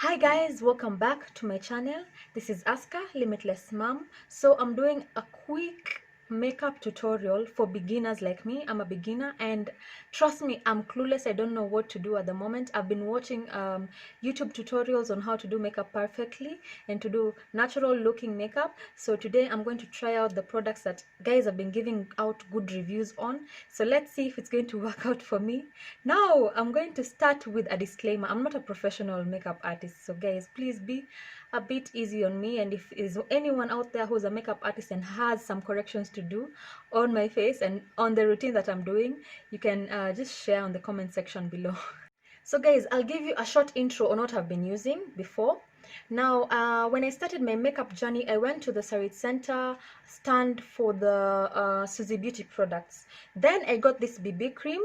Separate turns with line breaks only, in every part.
Hi guys, welcome back to my channel. This is Aska, Limitless Mom. So I'm doing a quick makeup tutorial for beginners like me. I'm a beginner and trust me, I'm clueless. I don't know what to do at the moment. I've been watching YouTube tutorials on how to do makeup perfectly and to do natural looking makeup. So today I'm going to try out the products that guys have been giving out good reviews on. So let's see if it's going to work out for me. Now I'm going to start with a disclaimer. I'm not a professional makeup artist, so guys, please be a bit easy on me. And if is anyone out there who's a makeup artist and has some corrections to do on my face and on the routine that I'm doing, you can just share on the comment section below. So guys, I'll give you a short intro on what I've been using before. Now, when I started my makeup journey, I went to the Sarit Center stand for the Suzie Beauty products. Then I got this BB cream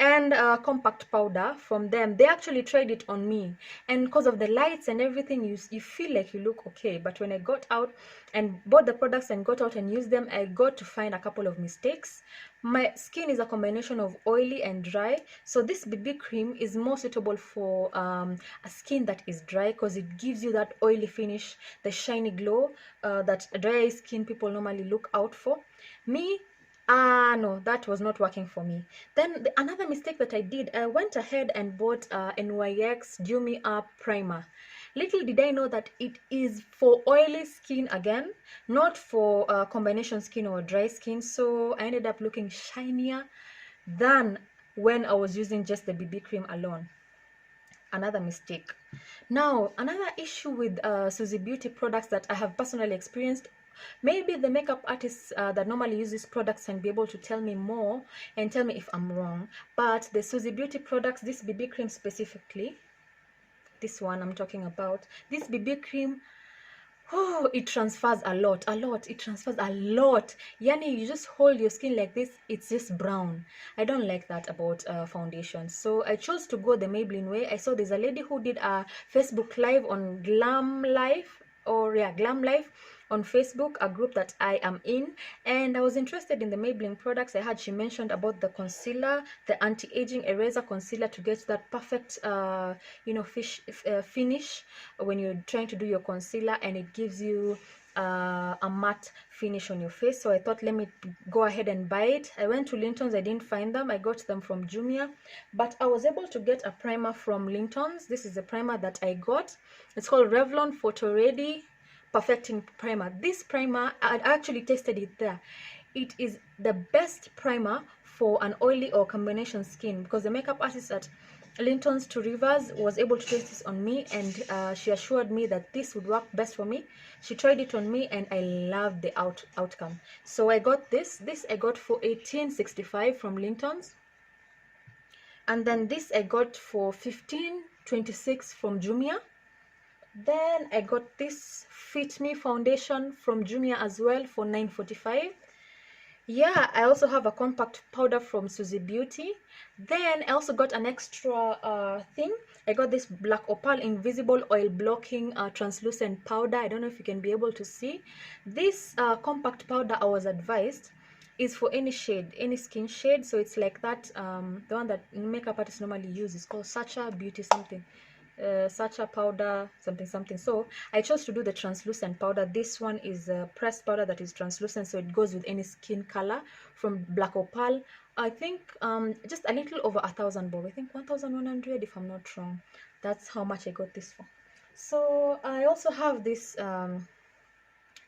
and compact powder from them. They actually tried it on me, and because of the lights and everything, you feel like you look okay. But when I got out and bought the products and got out and used them, I got to find a couple of mistakes. My skin is a combination of oily and dry, so this BB cream is more suitable for a skin that is dry because it gives you that oily finish, the shiny glow that dry skin people normally look out for. Me, no, that was not working for me. Then another mistake that I did, I went ahead and bought NYX Do Me Up Primer. Little did I know that it is for oily skin again, not for combination skin or dry skin. So I ended up looking shinier than when I was using just the BB cream alone. Another mistake. Now, another issue with Suzie Beauty products that I have personally experienced, maybe the makeup artists that normally use these products can be able to tell me more and tell me if I'm wrong. But the Suzie Beauty products, this BB cream specifically, this one I'm talking about, this BB cream, oh, it transfers a lot. It transfers a lot. Yani, you just hold your skin like this, it's just brown. I don't like that about foundation. So I chose to go the Maybelline way. I saw there's a lady who did a Facebook Live on Glam Life, or yeah, Glam Life on Facebook, a group that I am in, and I was interested in the Maybelline products. I heard she mentioned about the concealer, the anti-aging eraser concealer, to get that perfect finish when you're trying to do your concealer, and it gives you a matte finish on your face. So I thought, let me go ahead and buy it. I went to Linton's, I didn't find them. I got them from Jumia, but I was able to get a primer from Linton's. This is the primer that I got. It's called Revlon Photoready Perfecting Primer. This primer, I actually tested it there. It is the best primer for an oily or combination skin, because the makeup artist at Linton's to Rivers was able to test this on me, and she assured me that this would work best for me. She tried it on me and I loved the outcome. So I got this I got for 18.65 from Linton's, and then this I got for 15.26 from Jumia. Then I got this Fit Me foundation from Jumia as well for 9.45. Yeah, I also have a compact powder from Suzie Beauty. Then I also got an extra thing. I got this Black Opal Invisible Oil Blocking Translucent Powder. I don't know if you can be able to see. This compact powder, I was advised, is for any shade, any skin shade. So it's like that, the one that makeup artists normally use is called Sacha Beauty something. Sacha powder something something. So I chose to do the translucent powder. This one is a pressed powder that is translucent, so it goes with any skin color, from Black Opal. I think just a little over 1,000 bob. I think 1,100 if I'm not wrong. That's how much I got this for. So I also have this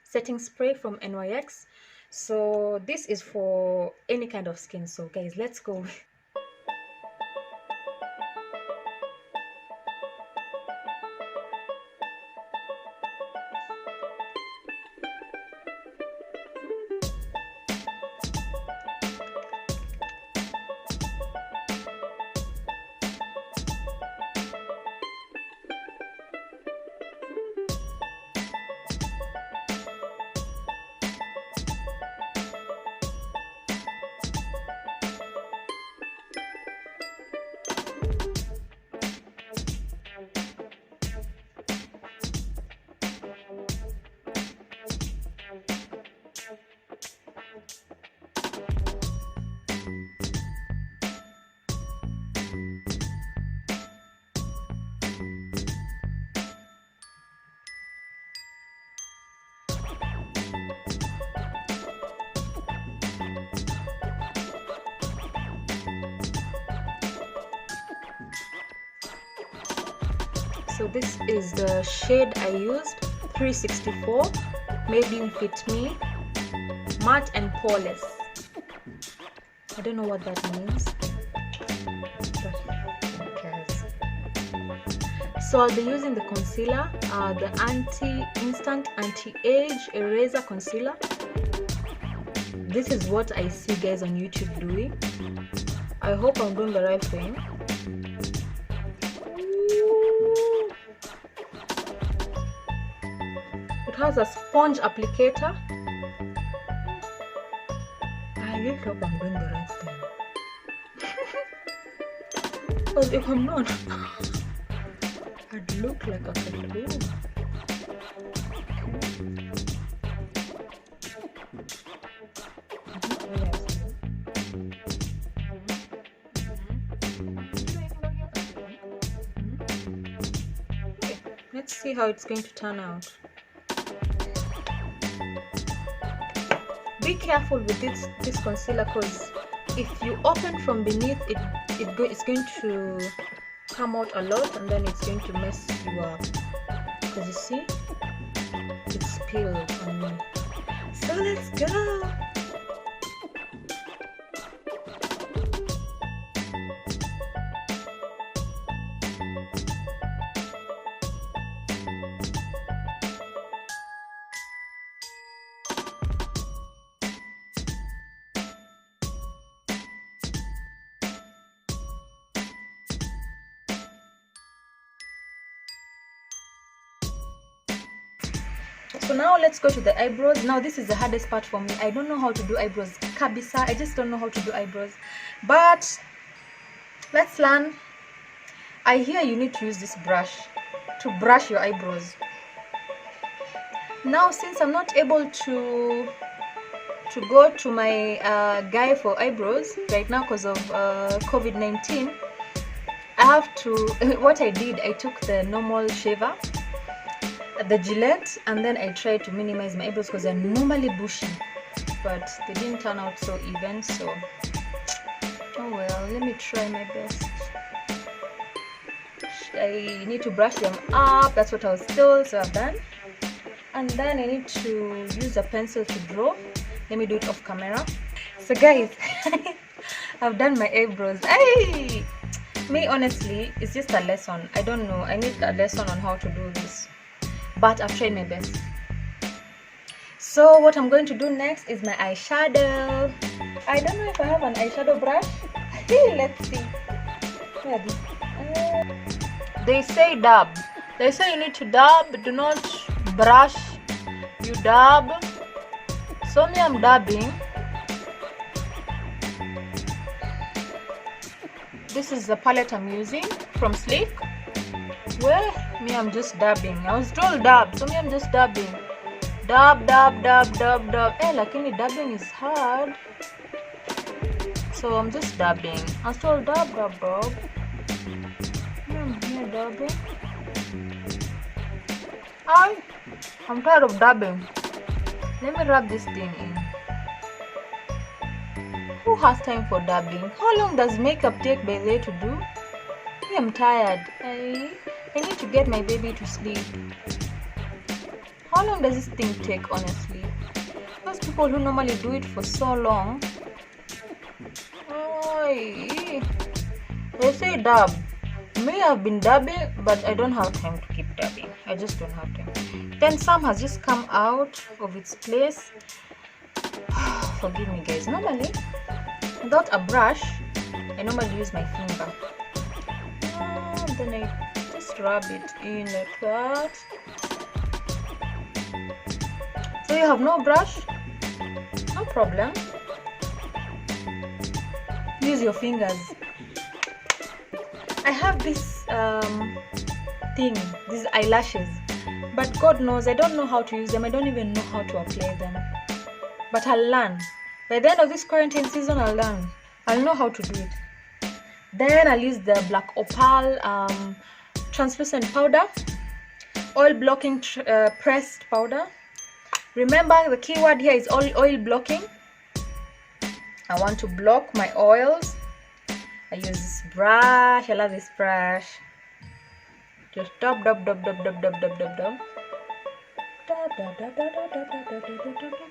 setting spray from NYX. So this is for any kind of skin. So guys, let's go. So this is the shade I used, 364, Maybelline Fit Me, matte and poreless. I don't know what that means, but who cares? So I'll be using the concealer, the Instant Anti-Age Eraser Concealer. This is what I see guys on YouTube doing. I hope I'm doing the right thing. It has a sponge applicator. I really hope I'm doing the right thing. Because if I'm not, I'd look like a cartoon. Okay, let's see how it's going to turn out. Be careful with this concealer, because if you open from beneath, it's going to come out a lot, and then it's going to mess you up. Because you see, it spilled on me. So let's go. So now let's go to the eyebrows. Now this is the hardest part for me. I don't know how to do eyebrows, kabisa. I just don't know how to do eyebrows, but let's learn. I hear you need to use this brush to brush your eyebrows. Now since I'm not able to go to my guy for eyebrows right now because of COVID-19, I have to what I did, I took the normal shaver, the Gillette, and then I tried to minimize my eyebrows because they're normally bushy, but they didn't turn out so even. So oh well, let me try my best. I need to brush them up, that's what I was told, so I've done. And then I need to use a pencil to draw. Let me do it off camera. So guys, I've done my eyebrows. Hey, me honestly, it's just a lesson. I don't know, I need a lesson on how to do this, but I've tried my best. So what I'm going to do next is my eyeshadow. I don't know if I have an eyeshadow brush. Let's see. They say dab. They say you need to dab, do not brush, you dab. So me, I'm dabbing. This is the palette I'm using from Sleek. Where me, I'm just dabbing. I was told dab, so me, I'm just dabbing. Dab, dab, dab, dab, dab. Eh, lakini dabbing is hard. So I'm just dabbing. I was told dab, dab, dab. I'm here dabbing. I'm tired of dabbing. Let me rub this thing in. Who has time for dabbing? How long does makeup take by the way to do? I'm tired. I need to get my baby to sleep. How long does this thing take, honestly? Those people who normally do it for so long. They say dab. Me, I've been dabbing, but I don't have time to keep dabbing. I just don't have time. Then some has just come out of its place. Forgive me guys. Normally, without a brush, I normally use my finger. Then I just rub it in like that. So you have no brush? No problem. Use your fingers. I have this thing, these eyelashes, but God knows I don't know how to use them. I don't even know how to apply them, but I'll learn. By the end of this quarantine season, I'll learn. I'll know how to do it. Then I'll use the Black Opal translucent powder, oil blocking pressed powder. Remember, the keyword here is oil blocking. I want to block my oils. I use this brush. I love this brush. Just dab, dab, dab, dab, dab, dab, dab, dab, dab. Dab, dab, dab, dab, dab, dab, dab, dab, dab, dab,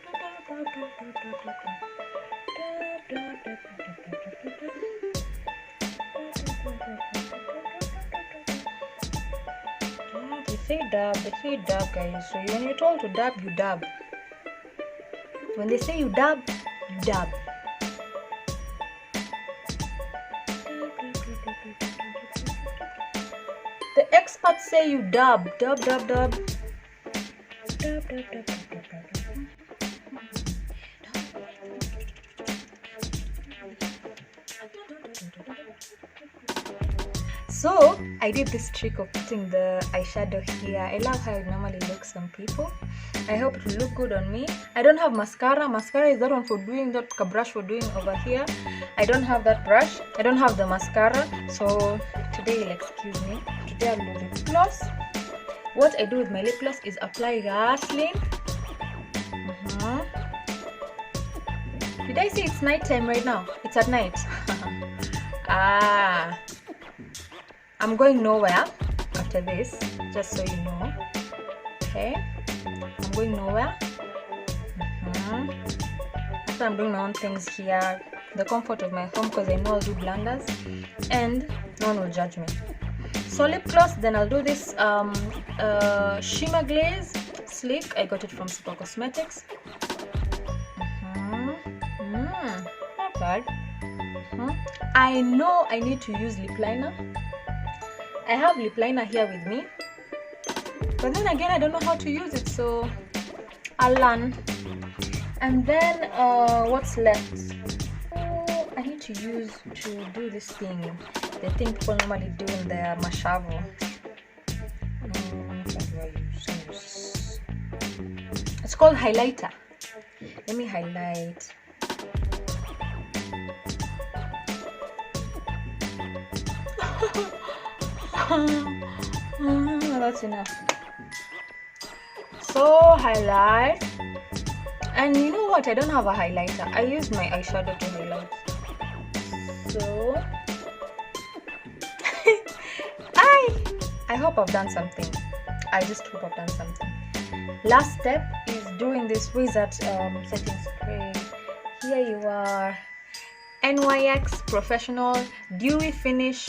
dab, they say dab, guys. So when you're told to dab, you dab. When they say you dab, you dab. The experts say you dab, dab, dab, dab. Dab, dab, dab, dab, dab, dab. So I did this trick of putting the eyeshadow here. I love how it normally looks on people. I hope it will look good on me. I don't have mascara. Mascara is that one for doing, that brush for doing over here. I don't have that brush. I don't have the mascara. So today you'll excuse me. Today I'll do lip gloss. What I do with my lip gloss is apply Vaseline. Did I say it's night time right now? It's at night. I'm going nowhere after this, just so you know. Okay, I'm going nowhere. After I'm doing my own things here, the comfort of my home, because I know I'll do blunders and no one will judge me. So lip gloss, then I'll do this shimmer glaze sleek. I got it from Super Cosmetics. Not bad. I know I need to use lip liner. I have lip liner here with me, but then again I don't know how to use it, so I'll learn. And then what's left? I need to use to do this thing, the thing people normally do in their mashavo. It's called highlighter. Let me highlight. That's enough. So highlight, and you know what, I don't have a highlighter. I use my eyeshadow to highlight. So I hope I've done something. I just hope I've done something. Last step is doing this wizard setting spray. Here you are, NYX Professional Dewy Finish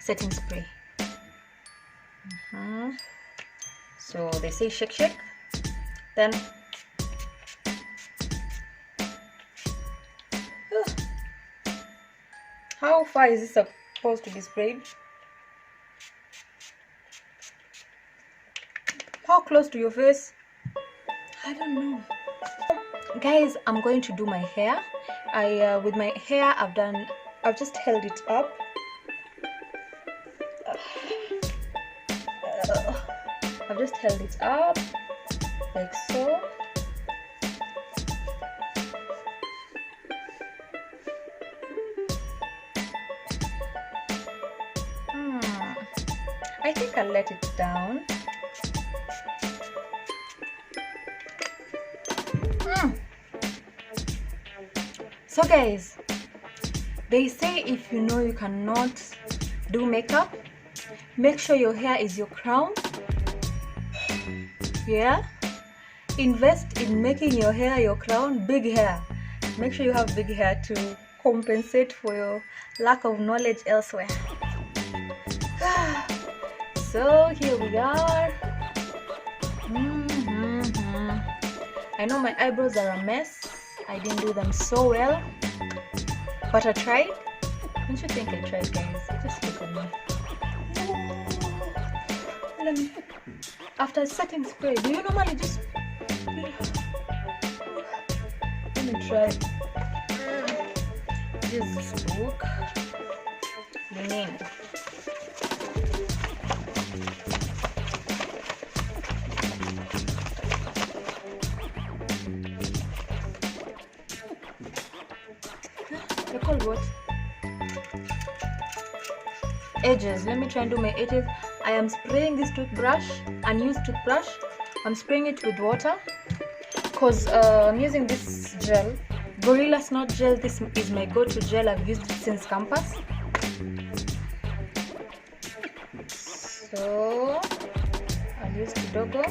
setting spray. So they say shake shake, then how far is this supposed to be sprayed? How close to your face? I don't know. Guys, I'm going to do my hair. With my hair I've just held it up. I've just held it up like so. I think I'll let it down. So guys, they say if you know you cannot do makeup, make sure your hair is your crown. Yeah, invest in making your hair your crown. Big hair, make sure you have big hair to compensate for your lack of knowledge elsewhere. So here we are. I know my eyebrows are a mess. I didn't do them so well, but I tried. Don't you think I tried, guys? Just look at me. After setting spray, do you normally just... Let me try. Use this book. The name. They're called what? Edges. Let me try and do my edges. I am spraying this toothbrush, unused toothbrush. I'm spraying it with water because I'm using this gel, Gorilla Snot gel. This is my go-to gel. I've used it since campus. So I'll use kidogo.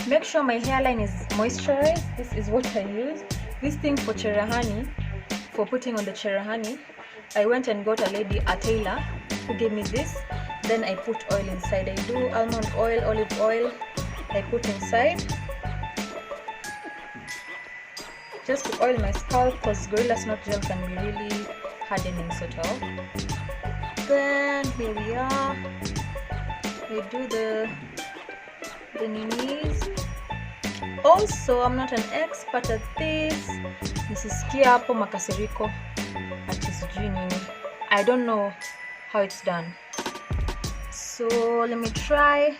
Make sure my hairline is moisturized. This is what I use. This thing for cherehani, for putting on the cherehani, I went and got a lady, a tailor, who gave me this. Then I put oil inside. I do almond oil, olive oil, I put inside just to oil my scalp, because Gorilla Snot Gel can be really hardening sort of. Then here we are. I do the knees. Also, I'm not an expert at this. Nisisikia hapo makasiriko ati sijui nini. I don't know how it's done. So let me try.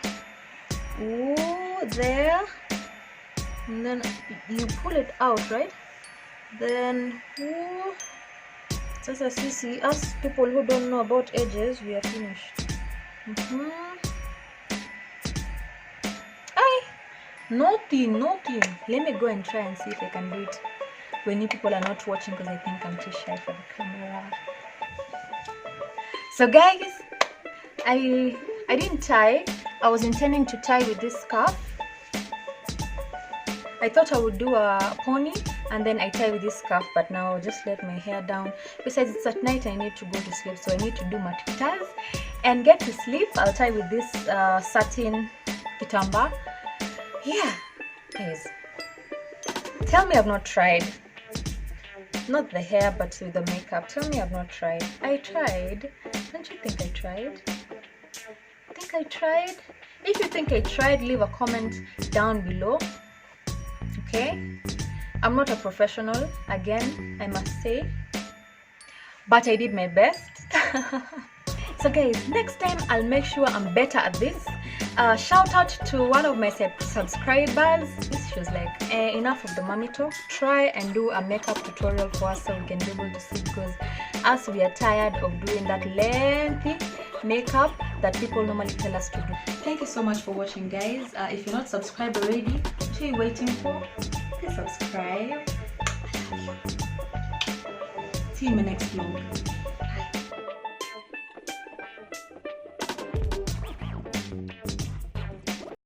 Ooh, there. And then you pull it out, right? Then, ooh. Sasa sisi, us people who don't know about edges, we are finished. Nothing. Let me go and try and see if I can do it when you people are not watching, because I think I'm too shy for the camera. So guys, I didn't tie. I was intending to tie with this scarf. I thought I would do a pony and then I tie with this scarf, but now I'll just let my hair down. Besides, it's at night, I need to go to sleep, so I need to do my tutas and get to sleep. I'll tie with this satin kitamba. Yeah, guys, tell me I've not tried. Not the hair, but with the makeup. Tell me I've not tried. I tried. Don't you think I tried? Think I tried? If you think I tried, leave a comment down below. Okay? I'm not a professional, again, I must say, but I did my best. So guys, next time I'll make sure I'm better at this. Shout out to one of my subscribers. She was like, enough of the mommy talk. Try and do a makeup tutorial for us so we can be able to see, because us, we are tired of doing that lengthy makeup that people normally tell us to do. Thank you so much for watching, guys. If you're not subscribed already, what are you waiting for? Please subscribe. See you in my next vlog.